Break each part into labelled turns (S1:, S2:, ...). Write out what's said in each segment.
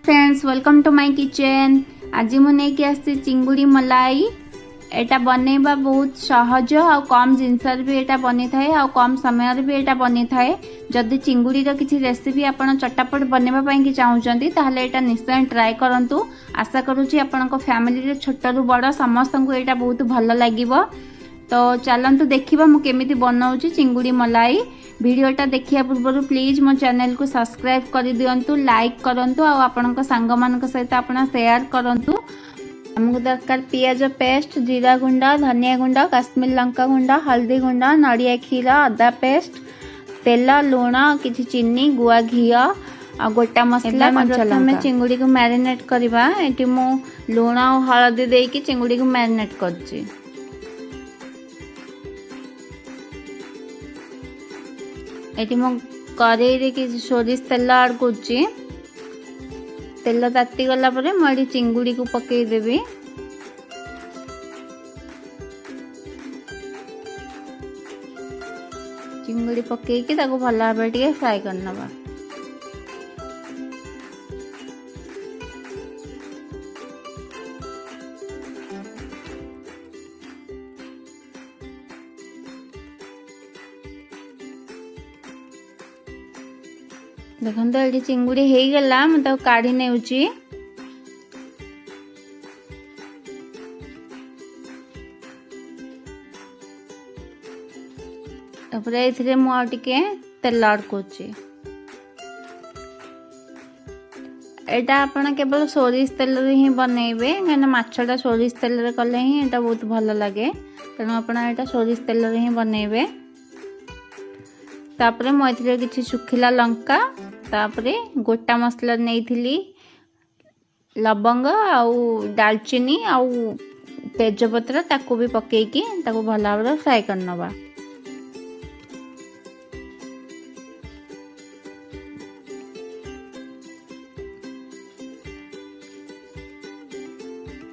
S1: Friends welcome to my kitchen. आज मुझे आसी चिंगुड़ी मलाई। एटा बनैबा बहुत सहज आ कम जिनसर भी एटा बनी थाए आ कम समय भी एटा बनी थाए। जदि चिंगुड़ी रो किछि रेसिपी आपण चटापट बनैबा पई कि चाहुचंती ताहले एटा निश्चय ट्राई करंतु। आशा करूची आपनको फैमिली रे छोट रु बड़ समस्त को एटा बहुत भल लागिवो। तो चलतु देखा मु केमिति बनाऊँगी चिंगुड़ी मलाई। वीडियोटा देखिया पूर्व प्लीज मो चैनल को सब्सक्राइब कर दिंतु, लाइक करंतु आ आपनक सांग मानक सहित आपन शेयर करंतु। हमको दरकार पियाज पेस्ट, जीरा गुंड, धनिया गुंड, काश्मीर लंका गुंड, हल्दी गुंड, नड़िया क्षीर, अदा पेस्ट, तेल, लुण, किछि चीनी, गुआ घी आ गोटा मसला कंचा लंका। चिंगुड़ी को मैरिनेट करबा। एटी मु लुण और हल्दी देकी चिंगुड़ी को मैरिनेट करछि। एटी मो कड़ाई रे कि सोरिष तेल ऐड करछि। तेल ताती गला परे मैं चिंगुड़ी को पकई देबी। चिंगुड़ी पकई कि ताको भला भाबे टिके फ्राई करनबा। देखो ये चिंगुड़ी हो गला मुझे काढ़ी नेउची। तापरे एथिरे मु आ टिके तेल ऐड करछि। एटा आपण केवल सोरिष तेल रे ही बनैबे, काना माछटा सोरिष तेल रे कले ही एटा बहुत भल लागे। तेणु आपण एटा सोरिष तेल रे ही बनैबे। तापरे मु एथिरे किछि सुखिला लंका, तापरे गोटा मसला नहीं लवंग आउ दालचीनी आउ तेजपत्र ताको भी पकेकी ताको भल भाव फ्राई करनबा।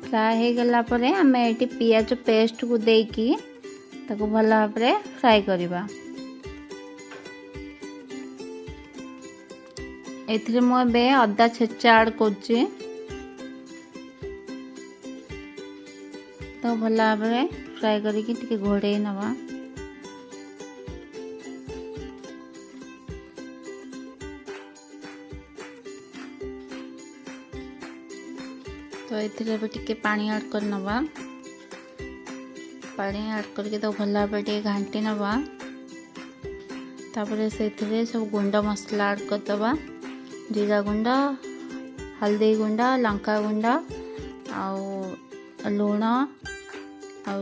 S1: फ्राई हो गला परे हमें एटी पियाज पेस्ट को देकी ताको भल भाव फ्राई करबा। एथिरे मु बे अदा छेचा ऐड करछि। तो भल भाव फ्राई करके टिके घोड़े नवा। तो एथिरे टिके पानी ऐड कर नवा। पानी ऐड करके तो भल भाव टिके घांटी नवा। तापरे सेथिरे सब गुंड मसला ऐड कर दबा। जीरा गुंड, हल्दी गुंड, लंका गुंड आउ लुण आउ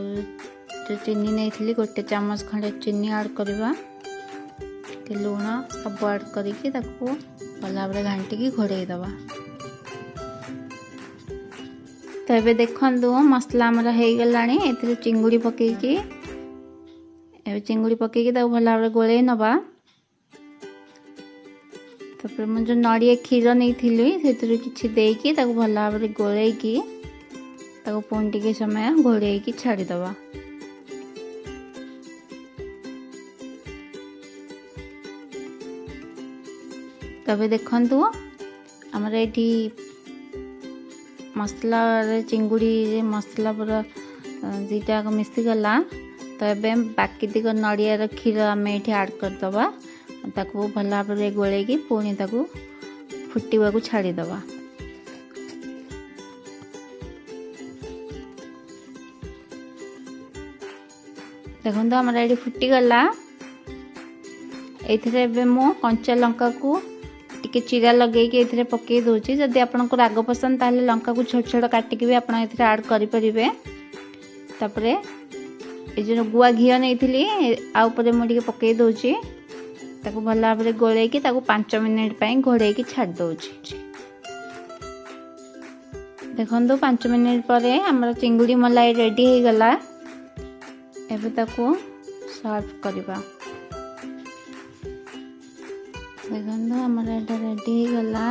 S1: चीनी नहीं गोटे चम्मच खंडे चीनी ऐड करवा। लुण सब ऐड करके भल भाव घांटिकी घोड़े दबा। तो ये देखु मसला आमर हो गलानी। एथिरे चिंगुड़ी पकेकी चिंगुड़ी पकेकी भल भाव गोले नवा। तापर मैं जो नड़िया क्षीर नहीं थी किसी देकी भल भाव गोलैकी पुणी टिके समय घोड़े छाड़ीदबा। तबे देखंतु हमर एठी मसला चिंगुड़ी मसला पूरा दीटा मिसी गला। तो ये बाकी दिक नड़िया क्षीर आम ये ऐड करदबा। ताकू भल भाव गोलैकी पुणी ताकू फुटवा को छाड़ीदबा। देखो आम ये फुटीगला। ये मु कंचा लंका को टिके चिरा लगे पकई दूची। जदि आपको राग पसंद ताले लंका को छोट छोट काटिकी भी आप ऐड करें। तापरे ये जो गुआ घी नहीं आउपर मुझे पकई दूची। ताको भल भाव गोलैकी 5 मिनिट घोड़े छाड़ दउची। देखो 5 मिनिट पर हमर चिंगुड़ी मलाई रेडी हो गला। एबे ताको सर्व करबा। देखो हमर एटा रेडी हो गला।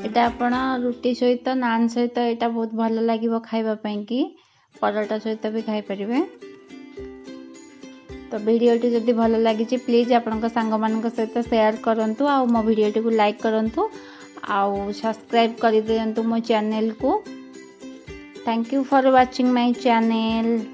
S1: एटा आपण रुटी सहित नान सहित एटा बहुत भल लागिवो खाइबा पई कि परोटा सहित भी खाई परिबे। तो वीडियोटी जदि भल लगी प्लीज आपन सांग मान सहित शेयर करंतु आ मो वीडियोटी को लाइक करंतु आउ सब्सक्राइब कर दियंतु मो चैनल को। Thank you for watching my channel.